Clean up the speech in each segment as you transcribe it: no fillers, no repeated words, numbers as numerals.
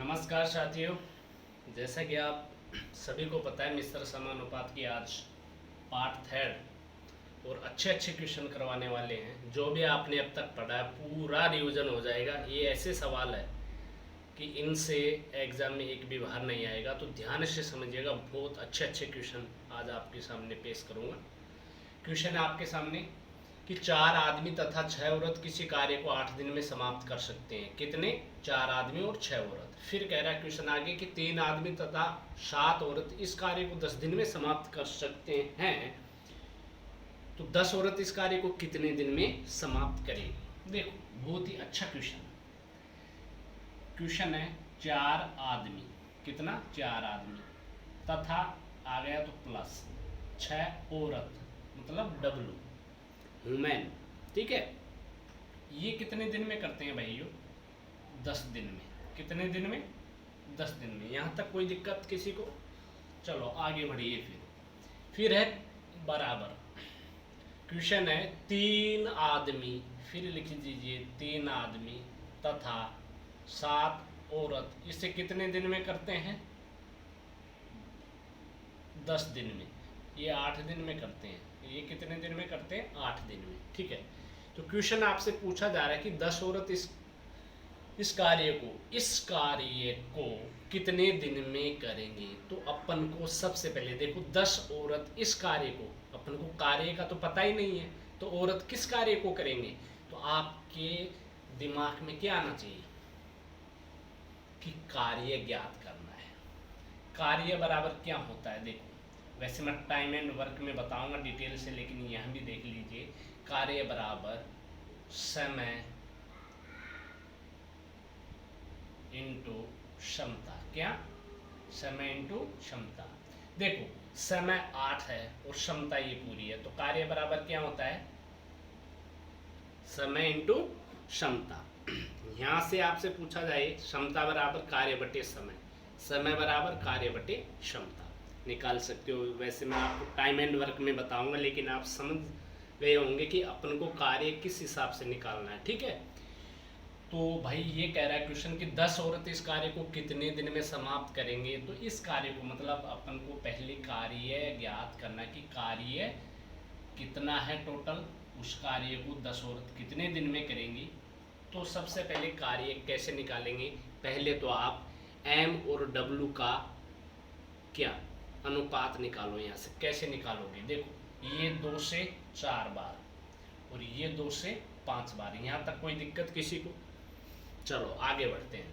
नमस्कार साथियों, जैसा कि आप सभी को पता है मिश्र समानुपात की आज पार्ट थर्ड और अच्छे अच्छे क्वेश्चन करवाने वाले हैं। जो भी आपने अब तक पढ़ा है पूरा रिवीजन हो जाएगा। ये ऐसे सवाल है कि इनसे एग्ज़ाम में एक भी बाहर नहीं आएगा, तो ध्यान से समझिएगा। बहुत अच्छे अच्छे क्वेश्चन आज आपके सामने पेश करूँगा। क्वेश्चन है आपके सामने कि 4 आदमी तथा 6 औरत किसी कार्य को 8 दिन में समाप्त कर सकते हैं। कितने? 4 आदमी और 6 औरत। फिर कह रहा है क्वेश्चन आगे कि 3 आदमी तथा 7 औरत इस कार्य को 10 दिन में समाप्त कर सकते हैं। तो 10 औरत इस कार्य को कितने दिन में समाप्त करेगी? देखो, बहुत ही अच्छा क्वेश्चन है। 4 आदमी, कितना? 4 आदमी तथा आ गया तो प्लस 6 औरत, मतलब डब्लू, ह्यूमन। ठीक है, ये कितने दिन में करते हैं भाइयों? 10 दिन में। कितने दिन में? 10 दिन में। यहाँ तक कोई दिक्कत किसी को? चलो आगे बढ़िए। फिर है बराबर। क्वेश्चन है 3 आदमी, फिर लिख दीजिए 3 आदमी तथा 7 औरत इसे कितने दिन में करते हैं? 10 दिन में। ये 8 दिन में करते हैं। ये कितने दिन में करते हैं? 8 दिन में। ठीक है, तो क्वेश्चन आपसे पूछा जा रहा है कि 10 औरत इस कार्य को कितने दिन में करेंगे। तो अपन को सबसे पहले देखो, 10 औरत इस कार्य को, अपन को कार्य का तो पता ही नहीं है, तो औरत किस कार्य को करेंगे? तो आपके दिमाग में क्या आना चाहिए कि कार्य ज्ञात करना है। कार्य बराबर क्या होता है? देखो, वैसे मैं टाइम एंड वर्क में बताऊंगा डिटेल से, लेकिन यहाँ भी देख लीजिए। कार्य बराबर समय इंटू क्षमता। क्या? समय इंटू क्षमता। देखो, समय 8 है और क्षमता ये पूरी है, तो कार्य बराबर क्या होता है? समय इंटू क्षमता। यहाँ से आपसे पूछा जाए क्षमता बराबर कार्य बटे समय, समय बराबर कार्य बटे क्षमता, निकाल सकते हो। वैसे मैं आपको टाइम एंड वर्क में बताऊंगा, लेकिन आप समझ गए होंगे कि अपन को कार्य किस हिसाब से निकालना है। ठीक है, तो भाई ये कह रहा है क्वेश्चन कि 10 औरत इस कार्य को कितने दिन में समाप्त करेंगे। तो इस कार्य को, मतलब अपन को पहले कार्य ज्ञात करना है कि कार्य कितना है टोटल, उस कार्य को 10 औरत कितने दिन में करेंगी। तो सबसे पहले कार्य कैसे निकालेंगे? पहले तो आप m और w का क्या अनुपात निकालो। यहाँ से कैसे निकालोगे? देखो, ये 2 से 4 बार और ये 2 से 5 बार। यहाँ तक कोई दिक्कत किसी को? चलो आगे बढ़ते हैं।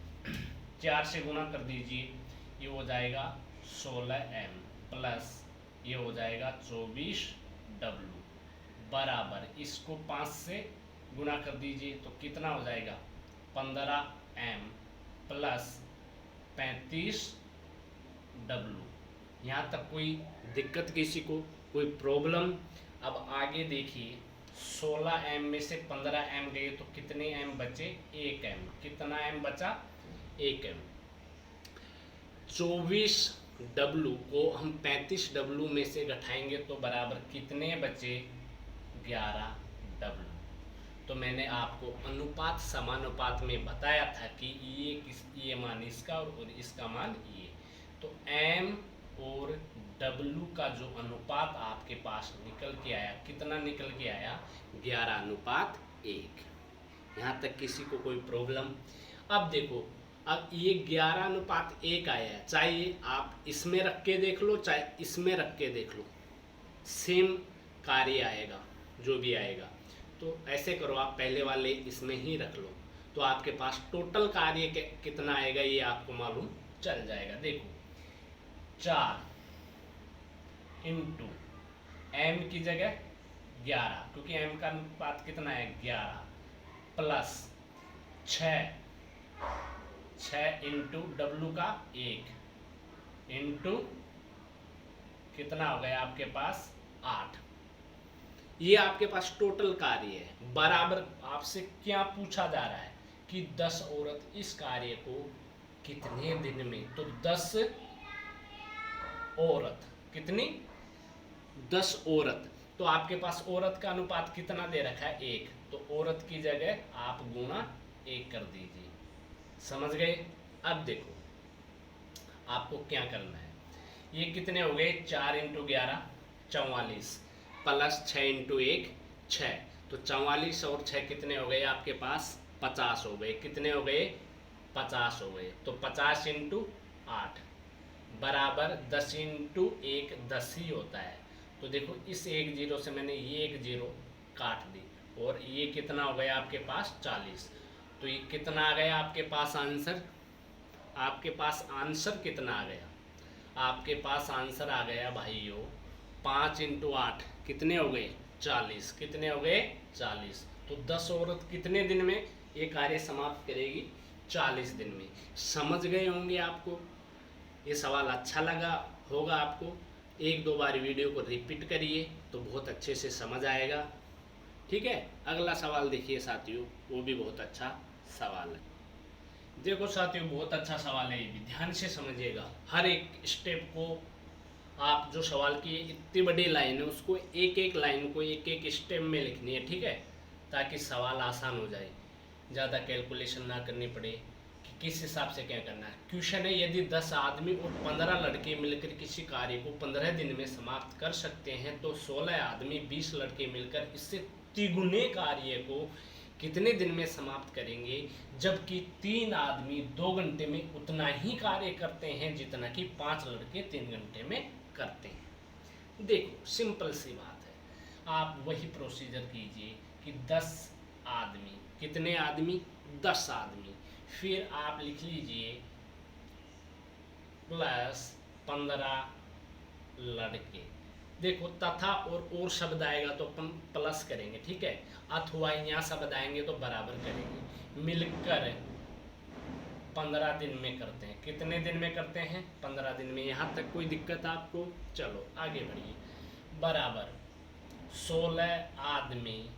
4 से गुना कर दीजिए, ये हो जाएगा 16m प्लस ये हो जाएगा 24w बराबर, इसको 5 से गुना कर दीजिए तो कितना हो जाएगा? 15m plus 35w। यहाँ तक कोई दिक्कत किसी को? कोई प्रॉब्लम? अब आगे देखिए, 16m में से 15m गए तो कितने m बचे? 1m। कितना m बचा? 1m। 24w को हम 35w में से घटाएंगे तो बराबर कितने बचे? 11w। तो मैंने आपको अनुपात समानुपात में बताया था कि ये मान इसका और इसका मान ये। तो m और w का जो अनुपात आपके पास निकल के आया, कितना निकल के आया? 11:1। यहाँ तक किसी को कोई प्रॉब्लम? अब देखो, अब ये 11:1 आया है, चाहे आप इसमें रख के देख लो चाहे इसमें रख के देख लो, सेम कार्य आएगा जो भी आएगा। तो ऐसे करो, आप पहले वाले इसमें ही रख लो, तो आपके पास टोटल कार्य कितना आएगा ये आपको मालूम चल जाएगा। देखो, 4 इंटू m की जगह 11, क्योंकि m का अनुपात कितना है? 11 प्लस 6 इंटू w का 1 इंटू कितना हो गया आपके पास? 8। ये आपके पास टोटल कार्य है। बराबर आपसे क्या पूछा जा रहा है कि 10 औरत इस कार्य को कितने दिन में। तो 10 औरत, कितनी? 10 औरत। तो आपके पास औरत का अनुपात कितना दे रखा है? 1। तो औरत की जगह आप गुणा 1 कर दीजिए। समझ गए? अब देखो, आपको क्या करना है, ये कितने हो गए 4 इंटू 11 44 प्लस 6 इंटू 1 6, तो 44 और 6 कितने हो गए आपके पास 50 हो गए, कितने हो गए 50 हो गए। तो 50 इंटू 8 बराबर 10 इंटू 1 10 ही होता है। तो देखो इस एक जीरो से मैंने ये एक जीरो काट दी और ये कितना हो गया आपके पास 40। तो ये कितना आ गया आपके पास आंसर, आपके पास आंसर कितना आ गया, आपके पास आंसर आ गया भाइयों 5 इंटू 8 कितने हो गए 40, कितने हो गए 40। तो 10 औरत कितने दिन में ये कार्य समाप्त करेगी 40 दिन में। समझ गए होंगे आपको, ये सवाल अच्छा लगा होगा आपको, एक दो बार वीडियो को रिपीट करिए तो बहुत अच्छे से समझ आएगा। ठीक है, अगला सवाल देखिए साथियों, वो भी बहुत अच्छा सवाल है। देखो साथियों बहुत अच्छा सवाल है, ये भी ध्यान से समझिएगा, हर एक स्टेप को आप जो सवाल की इतनी बड़ी लाइन है उसको एक एक लाइन को एक एक स्टेप में लिखनी है, ठीक है, ताकि सवाल आसान हो जाए, ज़्यादा कैलकुलेशन ना करनी पड़े कि किस हिसाब से क्या करना है। क्वेश्चन है यदि 10 आदमी और 15 लड़के मिलकर किसी कार्य को 15 दिन में समाप्त कर सकते हैं तो 16 आदमी 20 लड़के मिलकर इससे तिगुने कार्य को कितने दिन में समाप्त करेंगे, जबकि 3 आदमी 2 घंटे में उतना ही कार्य करते हैं जितना कि 5 लड़के 3 घंटे में करते हैं। देखो सिंपल सी बात है, आप वही प्रोसीजर कीजिए कि 10 आदमी, कितने आदमी 10 आदमी, फिर आप लिख लीजिए प्लस 15 लड़के। देखो तथा और शब्द आएगा तो अपन प्लस करेंगे, ठीक है, अथवा यहाँ शब्द आएंगे तो बराबर करेंगे, मिलकर 15 दिन में करते हैं। कितने दिन में करते हैं 15 दिन में। यहाँ तक कोई दिक्कत आपको, चलो आगे बढ़िए, बराबर 16 आदमी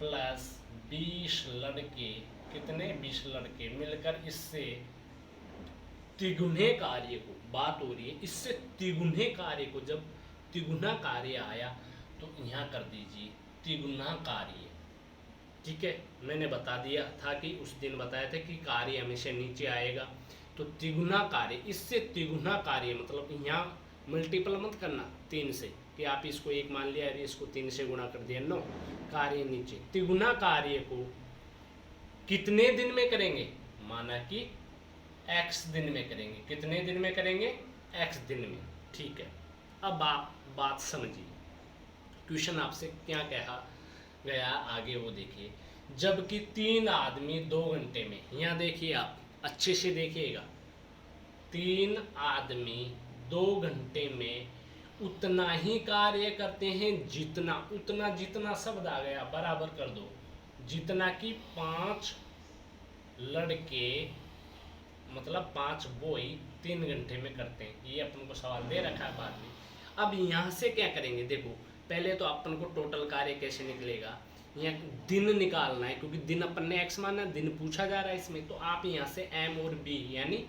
प्लस 20 लड़के, कितने 20 लड़के मिलकर इससे तिगुने कार्य को, बात हो रही है इससे तिगुने कार्य को, जब तिगुना कार्य आया तो यहाँ कर दीजिए तिगुना कार्य, ठीक है। मैंने बता दिया था कि उस दिन बताया था कि कार्य हमेशा नीचे आएगा, तो तिगुना कार्य, इससे तिगुना कार्य मतलब यहाँ मल्टीपल मत करना 3 से कि आप इसको 1 मान लिया अरे इसको 3 से गुणा कर दिया, नो, कार्य नीचे, तिगुना कार्य को कितने दिन में करेंगे, माना कि x दिन में करेंगे, कितने दिन में करेंगे x दिन में, ठीक है। अब आप बात समझिए, क्वेश्चन आपसे क्या कहा गया आगे वो देखिए, जबकि 3 आदमी 2 घंटे में, यहाँ देखिए आप अच्छे से देखिएगा, 3 आदमी 2 घंटे में उतना ही कार्य करते हैं जितना, उतना जितना शब्द आ गया बराबर कर दो, जितना कि 5 लड़के मतलब 5 बॉय 3 घंटे में करते हैं। ये अपन को सवाल दे रखा है बाद में। अब यहाँ से क्या करेंगे, देखो पहले तो अपन को टोटल कार्य कैसे निकलेगा, यहाँ दिन निकालना है क्योंकि दिन अपन ने x माना, दिन पूछा जा रहा है इसमें, तो आप यहाँ से m और b यानी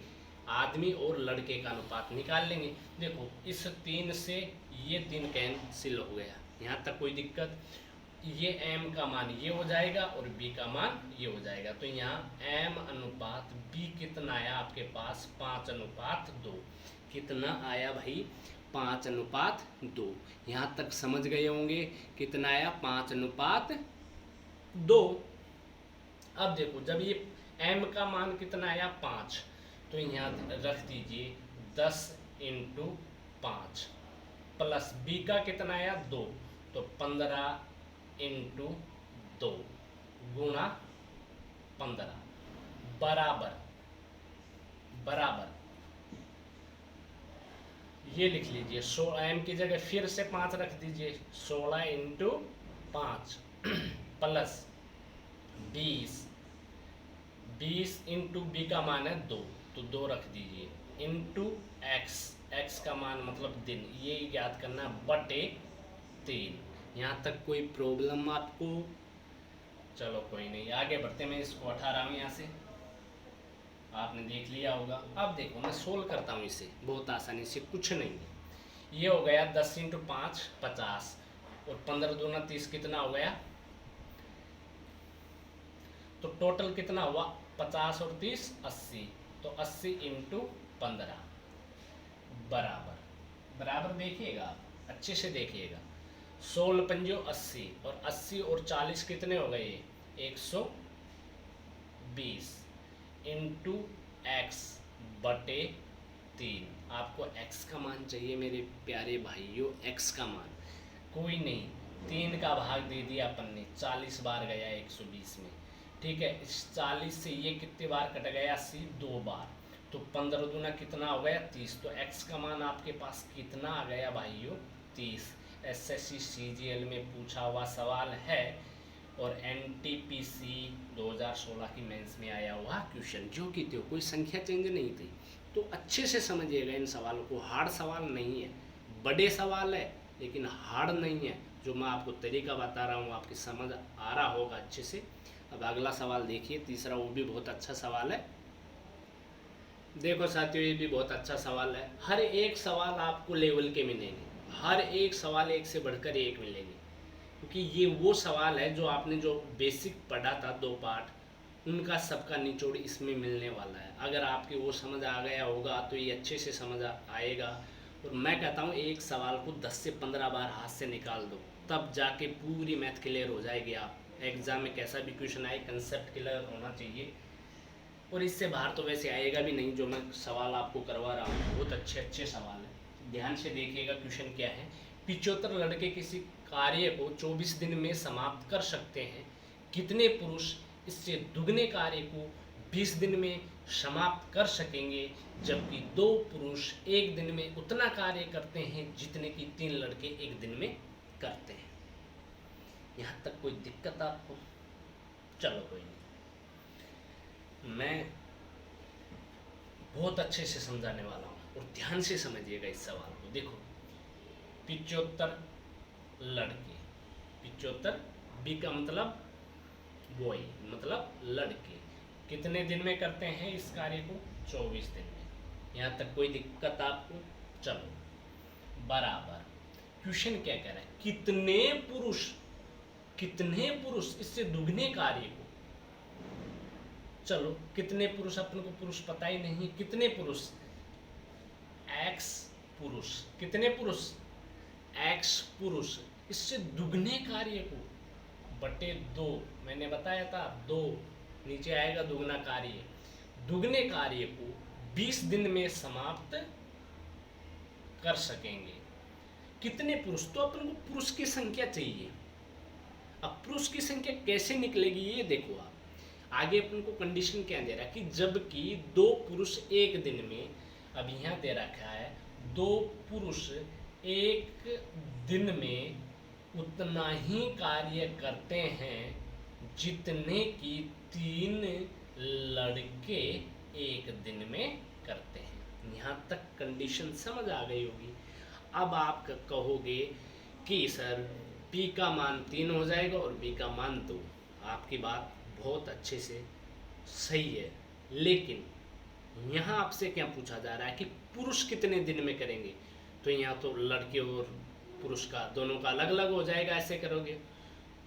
आदमी और लड़के का अनुपात निकाल लेंगे। देखो इस 3 से ये 3 कैंसिल हो गया, यहाँ तक कोई दिक्कत, ये m का मान ये हो जाएगा और b का मान ये हो जाएगा, तो यहाँ m अनुपात b कितना आया आपके पास 5:2, कितना आया भाई 5:2। यहाँ तक समझ गए होंगे, कितना आया 5:2। अब देखो जब ये m का मान कितना आया 5, तो यहाँ रख दीजिए 10 इंटू 5 प्लस b का कितना आया 2, तो 15 इंटू 2 गुणा 15 बराबर ये लिख लीजिए, 16 m की जगह फिर से 5 रख दीजिए, 16 इंटू 5 प्लस 20 इंटू बी का मान है 2, तो 2 रख दीजिए इंटू x का मान मतलब दिन, ये याद करना बटे 3। यहाँ तक कोई प्रॉब्लम आपको, चलो कोई नहीं, आगे बढ़ते। मैं इसको 18 यहाँ से आपने देख लिया होगा। अब देखो मैं सोल्व करता हूँ इसे बहुत आसानी से, कुछ नहीं है। ये हो गया 10 इंटू 5 50 और 15 दूना 30, कितना हो गया, तो टोटल कितना हुआ 50 और 30 80, तो 80 इंटू 15 बराबर, बराबर देखिएगा आप अच्छे से देखिएगा, 16 पंजो 80 और 80 और 40 कितने हो गए, 120 इंटू एक्स बटे 3। आपको x का मान चाहिए मेरे प्यारे भाइयों, x का मान कोई नहीं, 3 का भाग दे दिया अपन ने, 40 बार गया 120 में, ठीक है। इस 40 से ये कितने बार कट गया, 80 2 बार, तो 15 दूना कितना हो गया, 30। तो x का मान आपके पास कितना आ गया भाइयों, 30। एसएससी सीजीएल में पूछा हुआ सवाल है और एनटीपीसी 2016 की मेंस में आया हुआ क्वेश्चन, जो कि तो कोई संख्या चेंज नहीं थी। तो अच्छे से समझिएगा इन सवालों को, हार्ड सवाल नहीं है, बड़े सवाल है लेकिन हार्ड नहीं है। जो मैं आपको तरीका बता रहा हूँ आपकी समझ आ रहा होगा अच्छे से। अब अगला सवाल देखिए, तीसरा, वो भी बहुत अच्छा सवाल है। देखो साथियों, ये भी बहुत अच्छा सवाल है। हर एक सवाल आपको लेवल के मिलेंगे, हर एक सवाल एक से बढ़कर एक मिलेंगे, क्योंकि ये वो सवाल है जो आपने जो बेसिक पढ़ा था 2 पार्ट, उनका सबका निचोड़ इसमें मिलने वाला है। अगर आपके वो समझ आ गया होगा तो ये अच्छे से समझ आएगा। और मैं कहता हूँ एक सवाल को 10 से 15 बार हाथ से निकाल दो, तब जाके पूरी मैथ क्लियर हो जाएगी। आप एग्ज़ाम में कैसा भी क्वेश्चन आए, कंसेप्ट क्लियर होना चाहिए, और इससे बाहर तो वैसे आएगा भी नहीं। जो मैं सवाल आपको करवा रहा हूँ बहुत अच्छे अच्छे सवाल हैं, ध्यान से देखिएगा। क्वेश्चन क्या है, 75 लड़के किसी कार्य को 24 दिन में समाप्त कर सकते हैं, कितने पुरुष इससे दुगने कार्य को 20 दिन में समाप्त कर सकेंगे, जबकि 2 पुरुष एक दिन में उतना कार्य करते हैं जितने कि 3 लड़के एक दिन में करते हैं। यहाँ तक कोई दिक्कत आपको? चलो कोई नहीं, मैं बहुत अच्छे से समझाने वाला हूँ और ध्यान से समझिएगा इस सवाल को। देखो, 75 लड़के, 75 बी का मतलब बॉय, मतलब लड़के, कितने दिन में करते हैं इस कार्य को, 24 दिन में। यहाँ तक कोई दिक्कत आपको? चलो, बराबर। क्वेश्चन क्या कह रहा है, कितने पुरुष इससे दुगने कार्य को, चलो कितने पुरुष, अपन को पुरुष पता ही नहीं, कितने पुरुष, एक्स पुरुष, कितने पुरुष, एक्स पुरुष इससे दुगने कार्य को बटे 2, मैंने बताया था 2, नीचे आएगा दुगना कार्य, दुगने कार्य को 20 दिन में समाप्त कर सकेंगे। कितने पुरुष, तो अपन को पुरुष की संख्या चाहिए। अब पुरुष की संख्या कैसे निकलेगी ये देखो आप, आगे अपन को कंडीशन क्या दे रहा है कि जबकि 2 पुरुष एक दिन में, अब यहाँ दे रखा है 2 पुरुष एक दिन में उतना ही कार्य करते हैं जितने कि 3 लड़के एक दिन में करते हैं। यहाँ तक कंडीशन समझ आ गई होगी। अब आप कहोगे कि सर P का मान 3 हो जाएगा और B का मान 2। आपकी बात बहुत अच्छे से सही है, लेकिन यहाँ आपसे क्या पूछा जा रहा है कि पुरुष कितने दिन में करेंगे, तो यहाँ तो लड़के और पुरुष का दोनों का अलग अलग हो जाएगा। ऐसे करोगे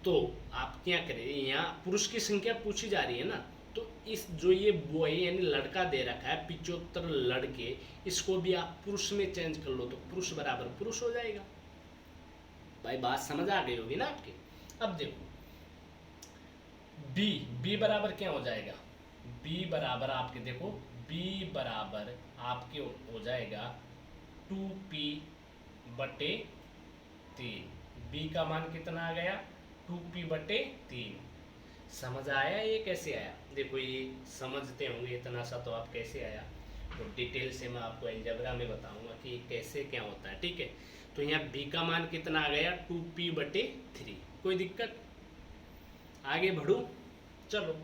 तो आप क्या करें, यहाँ पुरुष की संख्या पूछी जा रही है ना, तो इस जो ये बॉय यानी लड़का दे रखा है 75 लड़के, इसको भी आप पुरुष में चेंज कर लो तो पुरुष बराबर पुरुष हो जाएगा। भाई बात समझ आ गई होगी ना आपकी। अब देखो बी बराबर क्या हो जाएगा, बी बराबर आपके देखो, बी बराबर आपके हो जाएगा 2p बटे 3। बी का मान कितना आ गया, 2p बटे 3। समझ आया ये कैसे आया? देखो ये समझते होंगे इतना सा, तो आप कैसे आया तो डिटेल से मैं आपको अलजेब्रा में बताऊंगा कि कैसे क्या होता है, ठीक है। तो यहाँ बी का मान कितना आ गया, 2p बटे 3। कोई दिक्कत? आगे बढ़ूं? चलो,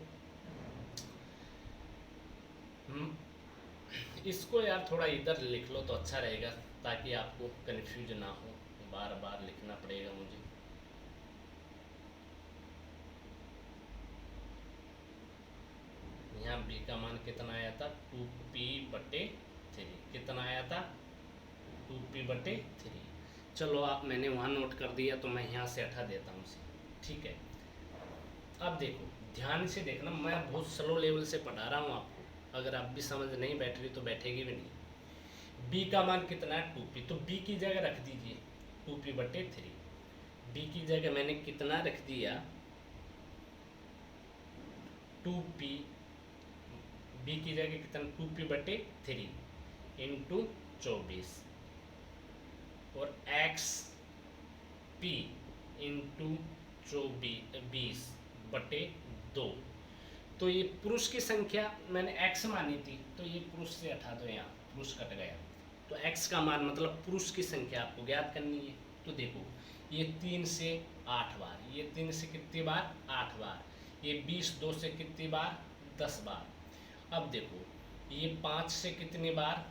इसको यार थोड़ा इधर लिख लो तो अच्छा रहेगा, ताकि आपको कन्फ्यूज ना हो, बार बार लिखना पड़ेगा मुझे। यहाँ बी का मान कितना आया था, 2p बटे 3। कितना आया था, 2p बटे 3। चलो आप, मैंने वहाँ नोट कर दिया तो मैं यहाँ से हटा देता हूँ उसे, ठीक है। अब देखो ध्यान से देखना, मैं बहुत स्लो लेवल से पढ़ा रहा हूँ आपको, अगर आप भी समझ नहीं बैठ रही तो बैठेगी भी नहीं। बी का मान कितना है 2p, तो बी की जगह रख दीजिए 2p/3। बी की जगह मैंने कितना रख दिया 2p, बी की जगह कितना 2p/3 इंटू 24 और xp इंटू 20/2। तो ये पुरुष की संख्या मैंने x मानी थी, तो ये पुरुष से हटा दो, यहाँ पुरुष कट गया। तो x का मान मतलब पुरुष की संख्या आपको ज्ञात करनी है। तो देखो ये 3 से 8 बार, ये 3 से कितनी बार 8 बार, ये 20 2 से कितनी बार 10 बार। अब देखो ये 5 से कितनी बार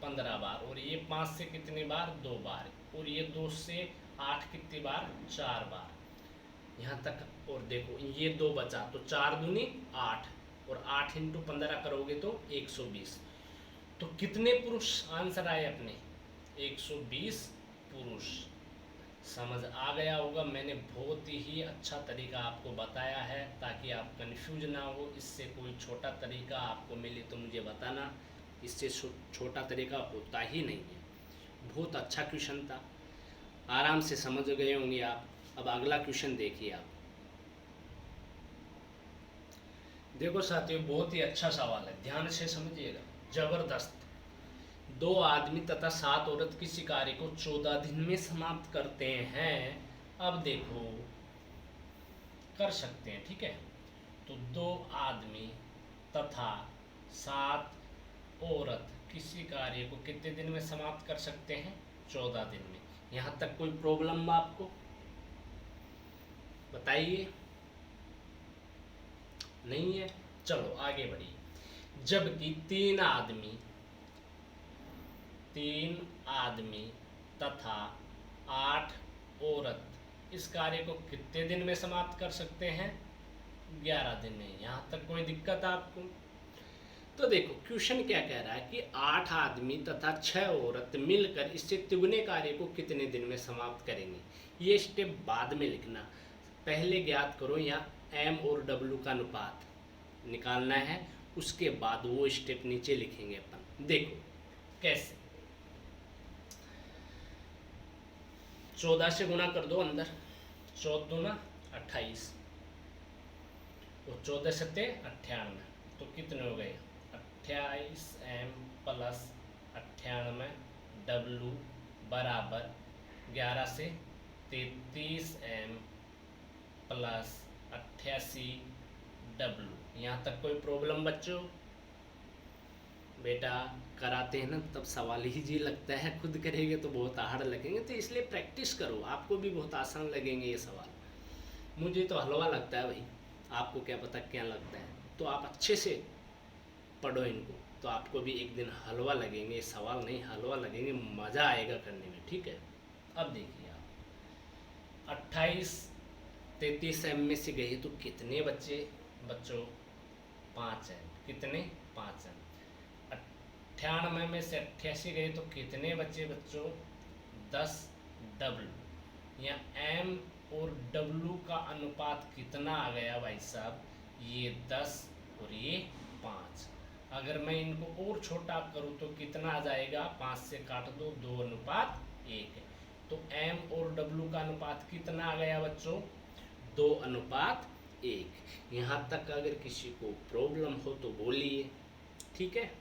15 बार, और ये 5 से कितनी बार 2 बार, और ये 2 से 8 कितनी बार 4 बार, यहाँ तक। और देखो ये 2 बचा, तो 4 दूनी 8, और 8 इंटू 15 करोगे तो 120। तो कितने पुरुष आंसर आए अपने 120 पुरुष। समझ आ गया होगा, मैंने बहुत ही अच्छा तरीका आपको बताया है ताकि आप कंफ्यूज ना हो। इससे कोई छोटा तरीका आपको मिले तो मुझे बताना, इससे छोटा तरीका होता ही नहीं है। बहुत अच्छा क्वेश्चन था, आराम से समझ गए होंगे आप। अब अगला क्वेश्चन देखिए आप। देखो साथियों बहुत ही अच्छा सवाल है, ध्यान से समझिएगा, जबरदस्त। 2 आदमी तथा 7 औरत किसी कार्य को 14 दिन में समाप्त करते हैं। अब देखो कर सकते हैं, ठीक है। तो 2 आदमी तथा 7 औरत किसी कार्य को कितने दिन में समाप्त कर सकते हैं 14 दिन में। यहाँ तक कोई प्रॉब्लम आपको बताइए, नहीं है। चलो आगे बढ़िए। जबकि 3 आदमी तथा 8 औरत इस कार्य को कितने दिन में समाप्त कर सकते हैं 11 दिन में। यहाँ तक कोई दिक्कत आपको? तो देखो क्वेश्चन क्या कह रहा है कि 8 आदमी तथा 6 औरत मिलकर इससे तिगुने कार्य को कितने दिन में समाप्त करेंगे। ये स्टेप बाद में लिखना, पहले ज्ञात करो यहाँ m और w का अनुपात निकालना है, उसके बाद वो स्टेप नीचे लिखेंगे अपन। देखो कैसे, 14 से गुणा कर दो अंदर, 14 दूना 28 और 14 सत्ते 98, तो कितने हो गए 28m प्लस 98w बराबर 11 से 33m प्लस 88w। यहाँ तक कोई प्रॉब्लम बच्चों? बेटा कराते हैं ना तब सवाल ही जी लगता है, खुद करेंगे तो बहुत हार्ड लगेंगे, तो इसलिए प्रैक्टिस करो, आपको भी बहुत आसान लगेंगे ये सवाल। मुझे तो हलवा लगता है भाई, आपको क्या पता क्या लगता है। तो आप अच्छे से पढ़ो इनको, तो आपको भी एक दिन हलवा लगेंगे, सवाल नहीं हलवा लगेंगे, मज़ा आएगा करने में, ठीक है। अब देखिए आप 28 33m में से गए तो कितने बच्चे बच्चों 5m, कितने 5m। 98 में से 88 गए तो कितने बच्चे बच्चों 10w। यहाँ m और w का अनुपात कितना आ गया भाई साहब, ये 10 और ये 5। अगर मैं इनको और छोटा करूँ तो कितना आ जाएगा, 5 से काट दो 2:1 है। तो m और w का अनुपात कितना आ गया बच्चों 2:1। यहाँ तक अगर किसी को प्रॉब्लम हो तो बोलिए, ठीक है।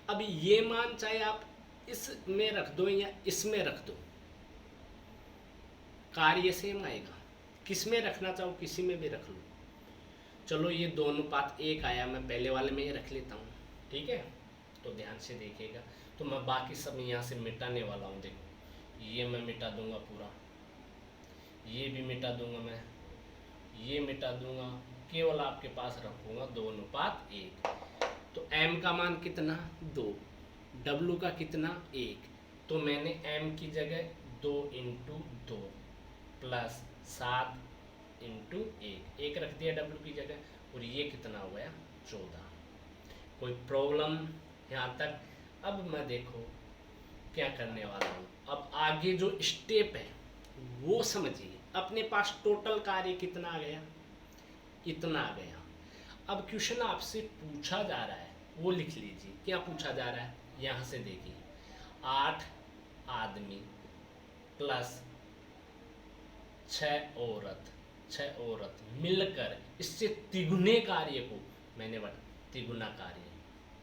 अब ये मान चाहे आप इसमें रख दो या इसमें रख दो, कार्य सेम आएगा। किस में रखना चाहो किसी में भी रख लो। चलो ये 2:1 आया, मैं पहले वाले में ही रख लेता हूँ, ठीक है। तो ध्यान से देखिएगा, तो मैं बाकी सब यहाँ से मिटाने वाला हूँ। देखो ये मैं मिटा दूंगा पूरा, ये भी मिटा दूंगा, मैं ये मिटा दूंगा, केवल आपके पास रखूँगा 2:1। तो m का मान कितना 2, w का कितना 1, तो मैंने m की जगह 2 × 2 प्लस 7 × 1 रख दिया w की जगह, और ये कितना हो गया 14। कोई प्रॉब्लम यहाँ तक? अब मैं देखो क्या करने वाला हूँ, अब आगे जो स्टेप है वो समझिए। अपने पास टोटल कार्य कितना आ गया, इतना आ गया। अब क्वेश्चन आपसे पूछा जा रहा है वो लिख लीजिए। क्या पूछा जा रहा है, यहाँ से देखिए 8 आदमी प्लस 6 औरत मिलकर इससे तिगुने कार्य को, मैंने बता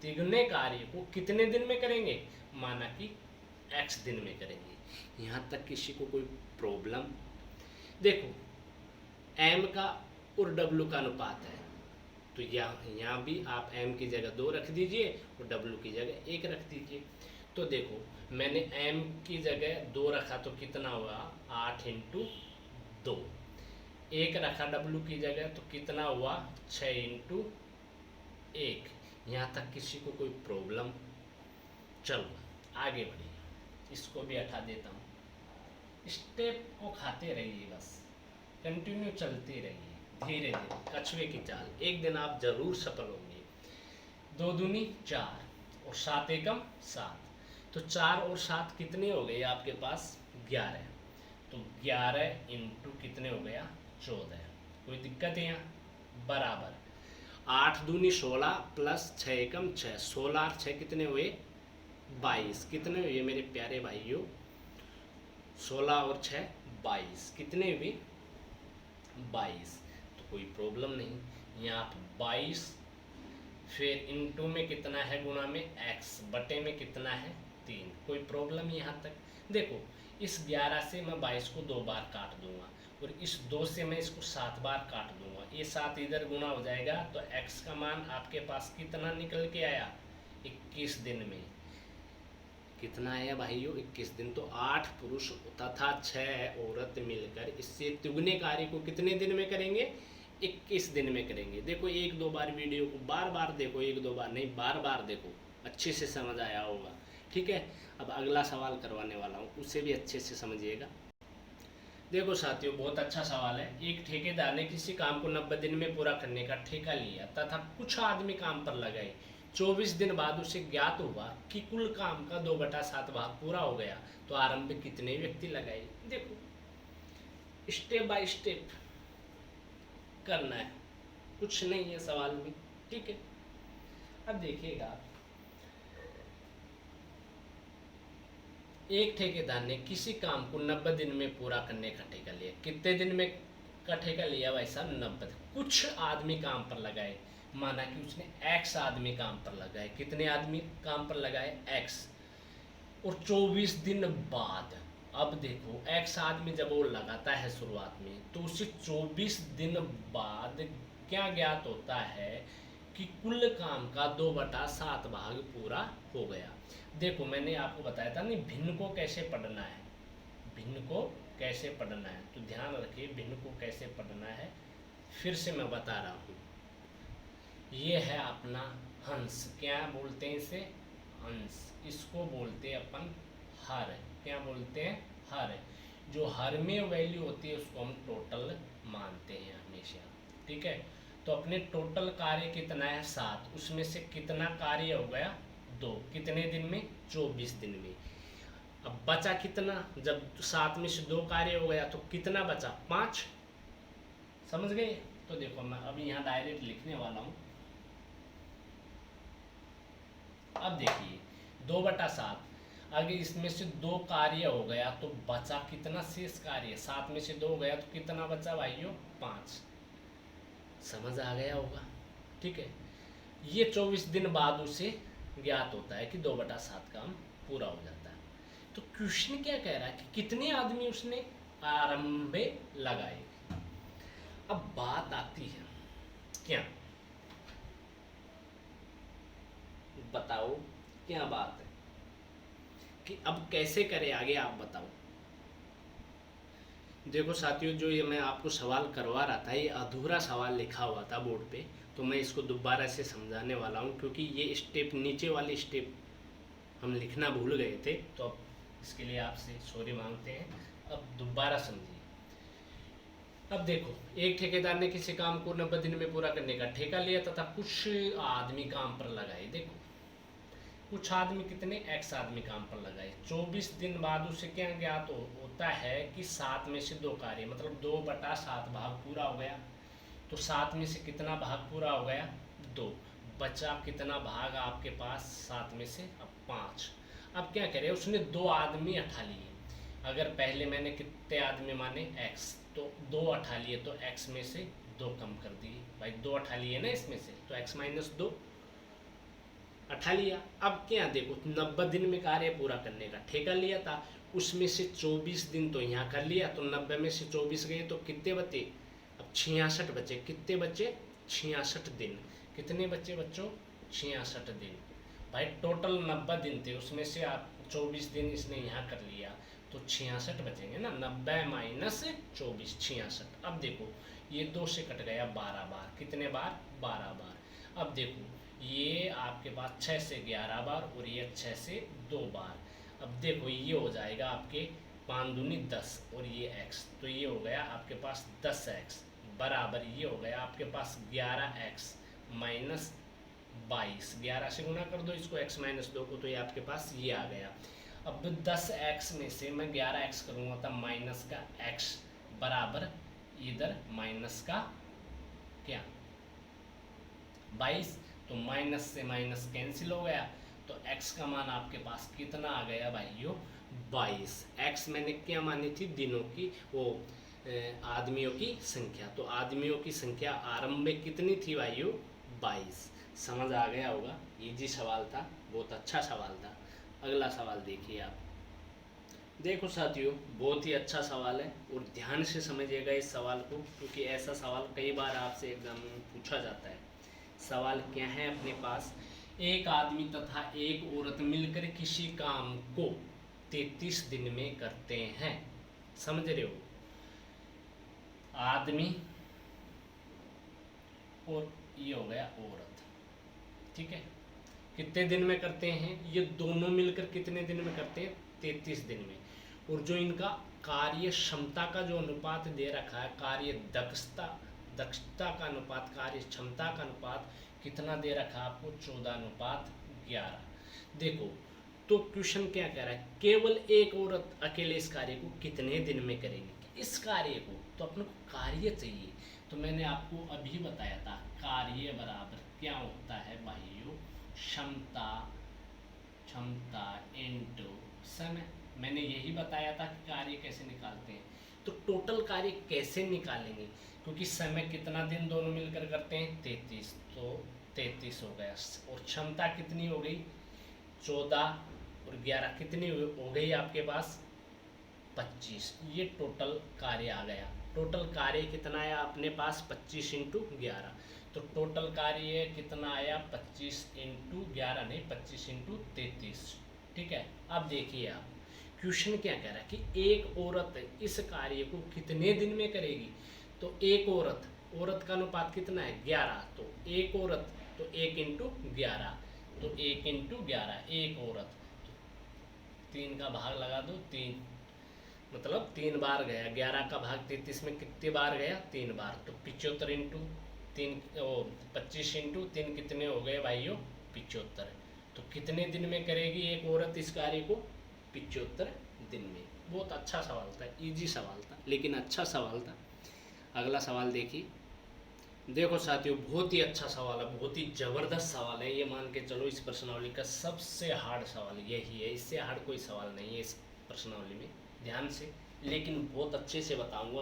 तिगुने कार्य को कितने दिन में करेंगे, माना कि x दिन में करेंगे। यहाँ तक किसी को कोई प्रॉब्लम? देखो m का और w का अनुपात है, तो यहाँ भी आप m की जगह 2 रख दीजिए और w की जगह 1 रख दीजिए। तो देखो मैंने m की जगह 2 रखा तो कितना हुआ, 8 इंटू 2, 1 रखा w की जगह तो कितना हुआ, 6 इंटू 1। यहाँ तक किसी को कोई प्रॉब्लम? चलो आगे बढ़िए, इसको भी हटा देता हूँ। स्टेप को खाते रहिए, बस कंटिन्यू चलते रहिए, धीरे धीरे कछुए की चाल, एक दिन आप जरूर सफल होंगे। 2 दूनी 4 और 7 एकम 7, तो 4 और 7 कितने हो गए आपके पास, 11। तो 11 इंटू कितने हो गया, 14। कोई दिक्कत है यहाँ? बराबर 8 दूनी 16 प्लस 6 एकम 6, 16 और 6 कितने हुए, 22। कितने हुए मेरे प्यारे भाइयों, 16 और 6 22, कितने हुए, 22। तो कोई प्रॉब्लम नहीं। यहाँ आप 22 फिर इंटू में कितना है, गुणा में x, बटे में कितना है 3। कोई प्रॉब्लम यहाँ तक? देखो इस 11 से मैं 22 को 2 बार काट दूंगा और इस 2 से मैं इसको 7 बार काट दूंगा, ये 7 इधर गुणा हो जाएगा, तो x का मान आपके पास कितना निकल के आया, 21 दिन में। कितना आया भाइयों, 21 दिन। तो 8 पुरुष तथा 6 औरत मिलकर इससे तिगुने कार्य को कितने दिन में करेंगे, 21 दिन में करेंगे। देखो 1-2 बार वीडियो को बार बार देखो, 1-2 बार नहीं बार बार देखो, अच्छे से समझ आया होगा। ठीक है, अब अगला सवाल करवाने वाला हूँ, उसे भी अच्छे से समझिएगा। देखो साथियों, बहुत अच्छा सवाल है। एक ठेकेदार ने किसी काम को 90 दिन में पूरा करने का ठेका लिया तथा कुछ आदमी काम पर लगाए। 24 दिन बाद उसे ज्ञात हुआ कि कुल काम का 2/7 भाग पूरा हो गया, तो आरंभ में कितने व्यक्ति लगाए। देखो स्टेप बाय स्टेप करना है, कुछ नहीं है सवाल में। ठीक है, अब देखिएगा, एक ठेकेदार ने किसी काम को 90 दिन में पूरा करने का ठेका लिया। कितने दिन में का ठेका लिया भाई साहब, 90। कुछ आदमी काम पर लगाए, माना कि उसने x आदमी काम पर लगाए। कितने आदमी काम पर लगाए, x। और 24 दिन बाद, अब देखो x आदमी जब वो लगाता है शुरुआत में, तो उसे 24 दिन बाद क्या ज्ञात होता है कि कुल काम का 2/7 भाग पूरा हो गया। देखो मैंने आपको बताया था नहीं, भिन्न को कैसे पढ़ना है, भिन्न को कैसे पढ़ना है, तो ध्यान रखिए भिन्न को कैसे पढ़ना है। फिर से मैं बता रहा हूँ, ये है अपना हंस, क्या बोलते हैं इसे, हंस। इसको बोलते हैं अपन हर, क्या बोलते हैं, हर। जो हर में वैल्यू होती है उसको हम टोटल मानते हैं हमेशा। ठीक है, तो अपने टोटल कार्य कितना है, 7, उसमें से कितना कार्य हो गया, 2। कितने दिन में, 24 दिन में। अब बचा कितना, जब 7 में से 2 कार्य हो गया तो कितना बचा, 5। समझ गए? तो देखो मैं अभी यहाँ डायरेक्ट लिखने वाला हूँ। अब देखिए 2/7, अगर इसमें से 2 कार्य हो गया तो बचा कितना शेष कार्य, 7 में से 2 हो गया तो कितना बचा भाइयों, 5। समझ आ गया होगा। ठीक है, ये 24 दिन बाद उसे ज्ञात होता है कि 2/7 काम पूरा हो जाता है। तो क्वेश्चन क्या कह रहा है कि कितने आदमी उसने आरंभ में लगाए। अब बात आती है, क्या बताओ, क्या बात है कि अब कैसे करें आगे, आप बताओ। देखो साथियों, जो ये मैं आपको सवाल करवा रहा था, ये अधूरा सवाल लिखा हुआ था बोर्ड पे, तो मैं इसको दोबारा से समझाने वाला हूँ, क्योंकि ये स्टेप, नीचे वाले स्टेप हम लिखना भूल गए थे, तो अब इसके लिए आपसे सॉरी मांगते हैं। अब दोबारा समझिए। अब देखो, एक ठेकेदार ने किसी काम को 90 दिन में पूरा करने का ठेका लिया तथा कुछ आदमी काम पर लगाए। देखो कुछ आदमी कितने, x आदमी काम पर लगाए। 24 दिन बाद उसे क्या ज्ञात होता है कि 7 में से 2 कार्य, मतलब 2/7 भाग पूरा हो गया। तो 7 में से कितना भाग पूरा हो गया, 2। बचा कितना भाग आपके पास 7 में से, अब 5। अब क्या करें, उसने 2 आदमी उठा लिए। अगर पहले मैंने कितने आदमी माने x, तो 2 उठा लिए, तो x में से 2 कम कर दिए भाई, 2 उठा लिए ना इसमें से, तो x - 2 उठा लिया। अब क्या देखो, 90 दिन में कार्य पूरा करने का ठेका लिया था, उसमें से 24 दिन तो यहाँ कर लिया, तो 90 में से 24 गए तो कितने बचे, अब 66 बचे। कितने बचे, 66 दिन। कितने बचे बच्चों, 66 दिन। भाई टोटल 90 दिन थे, उसमें से आप 24 दिन इसने यहाँ कर लिया, तो 66 बचेंगे ना। 90 - 24, 66। अब देखो ये 2 से कट गया 12 बार। कितने बार, 12 बार। अब देखो ये आपके पास 6 से 11 बार, और ये 6 से 2 बार। अब देखो ये हो जाएगा आपके 5 दूनी 10, और ये x, तो ये हो गया आपके पास 10x बराबर, ये हो गया आपके पास 11x माइनस 22। 11 से गुना कर दो इसको, x - 2 को, तो ये आपके पास ये आ गया। अब 10x में से मैं 11x करूँगा, तब माइनस का x बराबर इधर माइनस का क्या 22, तो माइनस से माइनस कैंसिल हो गया, तो x का मान आपके पास कितना आ गया भाइयों, 22। x मैंने क्या मानी थी, दिनों की, वो आदमियों की संख्या। तो आदमियों की संख्या आरंभ में कितनी थी भाइयों, 22। समझ आ गया होगा, इजी सवाल था, बहुत अच्छा सवाल था। अगला सवाल देखिए आप। देखो साथियों, बहुत ही अच्छा सवाल है, और ध्यान से समझिएगा इस सवाल को, क्योंकि ऐसा सवाल कई बार आपसे एग्जाम में पूछा जाता है। सवाल क्या है अपने पास, एक आदमी तथा एक औरत मिलकर किसी काम को 33 दिन में करते हैं। समझ रहे हो, आदमी और ये हो गया औरत, ठीक है। कितने दिन में करते हैं, ये दोनों मिलकर कितने दिन में करते हैं, 33 दिन में। और जो इनका कार्य क्षमता का जो अनुपात दे रखा है, कार्य दक्षता का अनुपात, कार्य क्षमता का अनुपात कितना दे रखा है आपको, 14:11। देखो तो क्वेश्चन क्या कह रहा है, केवल एक औरत अकेले इस कार्य को कितने दिन में करेगी। इस कार्य को तो अपने को कार्य चाहिए, तो मैंने आपको अभी बताया था कार्य बराबर क्या होता है भाइयों, क्षमता इनटू समय। मैंने यही बताया था कि कार्य कैसे निकालते हैं। तो टोटल कार्य कैसे निकालेंगे, क्योंकि समय कितना दिन दोनों मिलकर करते हैं, 33, तो 33 हो गया। और क्षमता कितनी हो गई, 14 और 11 कितनी हो गई आपके पास, 25। ये टोटल कार्य आ गया। टोटल कार्य कितना आया अपने पास, 25 × 11। तो टोटल कार्य कितना आया, 25 × 11 नहीं, 25 × 33, ठीक है। अब देखिए आप, क्वेश्चन क्या कह रहा है कि एक औरत इस कार्य को कितने दिन में करेगी। तो एक औरत का अनुपात कितना है, 11, तो एक औरत, तो 1 × 11, तो 1 × 11 एक औरत, तो 3 का भाग लगा दो, 3 मतलब 3 बार गया। 11 का भाग 33 में कितने बार गया, 3 बार, तो 75 × 3, 25 × 3 कितने हो गए भाइयों, 75। तो कितने दिन में करेगी एक औरत इस कार्य को, 75 दिन में। बहुत अच्छा सवाल था, इजी सवाल था, लेकिन अच्छा सवाल था। अगला सवाल देखिए। देखो साथियों, बहुत ही अच्छा सवाल है, बहुत ही ज़बरदस्त सवाल है। ये मान के चलो इस प्रश्नावली का सबसे हार्ड सवाल यही है, इससे हार्ड कोई सवाल नहीं है इस प्रश्नावली में। ध्यान से, लेकिन बहुत अच्छे से बताऊंगा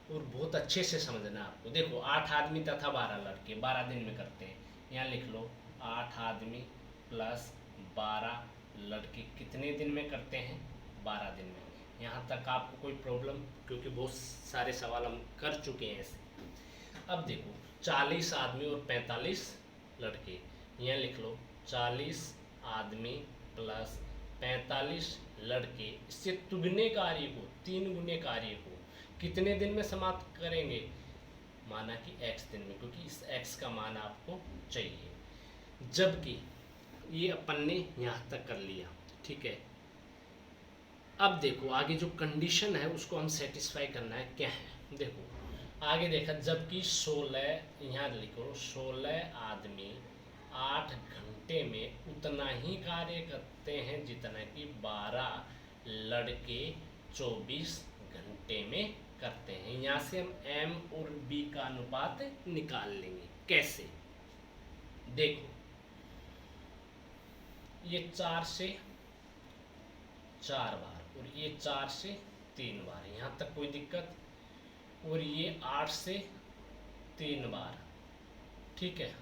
और बहुत अच्छे से समझना आपको। देखो 8 आदमी तथा 12 लड़के 12 दिन में करते हैं। यहाँ लिख लो 8 आदमी प्लस 12 लड़के कितने दिन में करते हैं, 12 दिन में। यहाँ तक आपको कोई प्रॉब्लम, क्योंकि बहुत सारे सवाल हम कर चुके हैं ऐसे। अब देखो 40 आदमी और 45 लड़के, यहाँ लिख लो 40 आदमी प्लस 45 लड़के, इससे दुगने कार्य को, 3 गुने कार्य को कितने दिन में समाप्त करेंगे, माना कि x दिन में, क्योंकि इस x का मान आपको चाहिए। जबकि ये अपन ने यहाँ तक कर लिया, ठीक है। अब देखो आगे जो कंडीशन है उसको हम सेटिस्फाई करना है, क्या है देखो आगे देखा, जबकि 16, यहाँ लिखो 16 आदमी 8 घंटे में उतना ही कार्य करते हैं जितना कि 12 लड़के 24 घंटे में करते हैं। यहाँ से हम m और b का अनुपात निकाल लेंगे। कैसे, देखो ये 4 से 4 बार और ये 4 से 3 बार, यहाँ तक कोई दिक्कत। और ये 8 से 3 बार, ठीक है।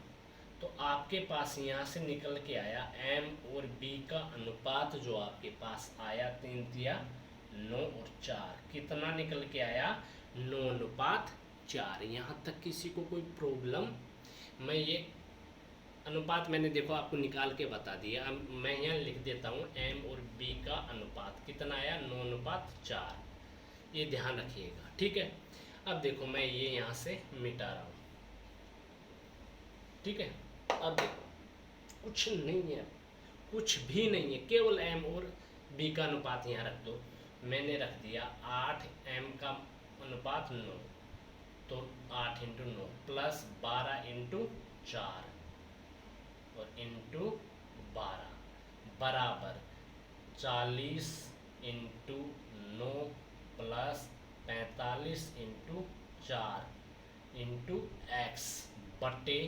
तो आपके पास यहाँ से निकल के आया m और b का अनुपात जो आपके पास आया 3 तिया 9 और 4, कितना निकल के आया 9:4। यहाँ तक किसी को कोई प्रॉब्लम? मैं ये अनुपात मैंने देखो आपको निकाल के बता दिया। अब मैं यहाँ लिख देता हूँ m और b का अनुपात कितना आया 9:4, ये ध्यान रखिएगा, ठीक है। अब देखो मैं ये यहाँ से मिटा रहा हूँ, ठीक है। अब देखो कुछ नहीं है, कुछ भी नहीं है, केवल m और b का अनुपात यहाँ रख दो। मैंने रख दिया 8m का अनुपात 9, तो 8 × 9 प्लस 12 × 4 और इंटू 12 बराबर 40 × 9 प्लस 45 × 4 इंटू x बटे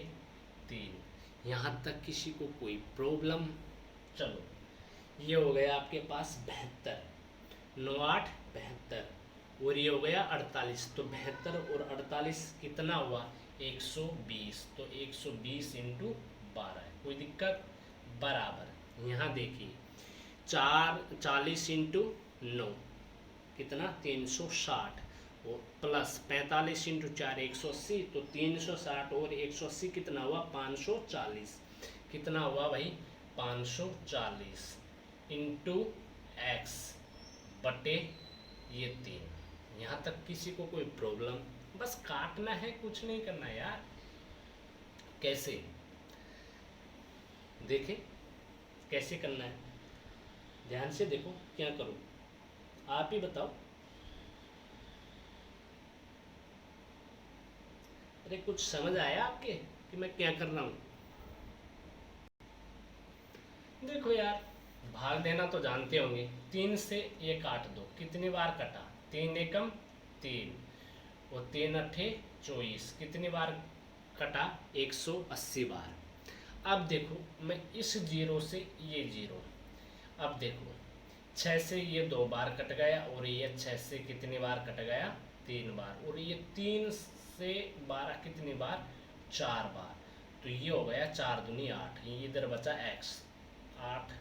3। यहाँ तक किसी को कोई प्रॉब्लम? चलो ये हो गया आपके पास 72, 9 8 72 और ये हो गया 48। तो 72 और 48 कितना हुआ 120, तो 120 × 12, कोई दिक्कत? बराबर यहाँ देखिए 40 × 9 कितना 360 और प्लस 45 × 4 180, तो 360 और 180 कितना हुआ 540, कितना हुआ भाई 540 इंटू x बटे ये 3। यहाँ तक किसी को कोई प्रॉब्लम? बस काटना है, कुछ नहीं करना यार। कैसे देखें कैसे करना है, ध्यान से देखो। क्या करूं आप ही बताओ। अरे कुछ समझ आया आपके कि मैं क्या कर रहा हूं? देखो यार, भाग देना तो जानते होंगे। 3 से ये काट दो, कितनी बार कटा 3 एकम 3 और 3 अट्ठे 24, कितनी बार कटा 180 बार। अब देखो मैं इस 0 से ये 0, अब देखो 6 से ये 2 बार कट गया और ये 6 से कितनी बार कट गया 3 बार, और ये 3 से 12 कितनी बार 4 बार। तो ये हो गया 4 दूनी 8, ये इधर बचा x 8।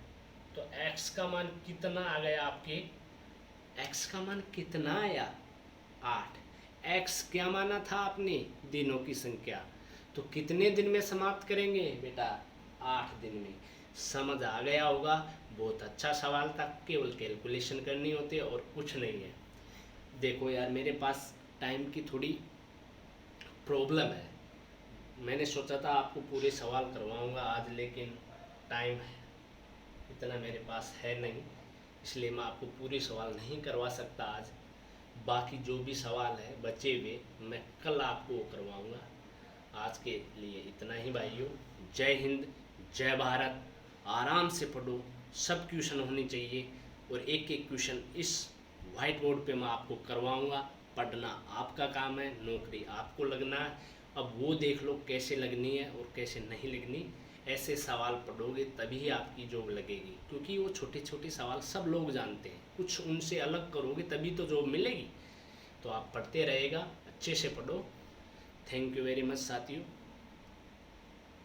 तो x का मान कितना आ गया आपके? x का मान कितना आया 8। x क्या माना था आपने? दिनों की संख्या। तो कितने दिन में समाप्त करेंगे बेटा? 8 दिन में। समझ आ गया होगा। बहुत अच्छा सवाल था, केवल कैलकुलेशन करनी होती है और कुछ नहीं है। देखो यार मेरे पास टाइम की थोड़ी प्रॉब्लम है। मैंने सोचा था आपको पूरे सवाल करवाऊंगा आज, लेकिन टाइम इतना मेरे पास है नहीं, इसलिए मैं आपको पूरे सवाल नहीं करवा सकता आज। बाकी जो भी सवाल है बचे हुए मैं कल आपको करवाऊंगा। आज के लिए इतना ही भाइयों। जय हिंद, जय भारत। आराम से पढ़ो, सब क्वेश्चन होने चाहिए और एक एक क्वेश्चन इस वाइट बोर्ड पे मैं आपको करवाऊंगा। पढ़ना आपका काम है, नौकरी आपको लगना है। अब वो देख लो कैसे लगनी है और कैसे नहीं लगनी। ऐसे सवाल पढ़ोगे तभी आपकी जॉब लगेगी, क्योंकि वो छोटे छोटे सवाल सब लोग जानते हैं। कुछ उनसे अलग करोगे तभी तो जॉब मिलेगी। तो आप पढ़ते रहेगा, अच्छे से पढ़ो। थैंक यू वेरी मच साथियों।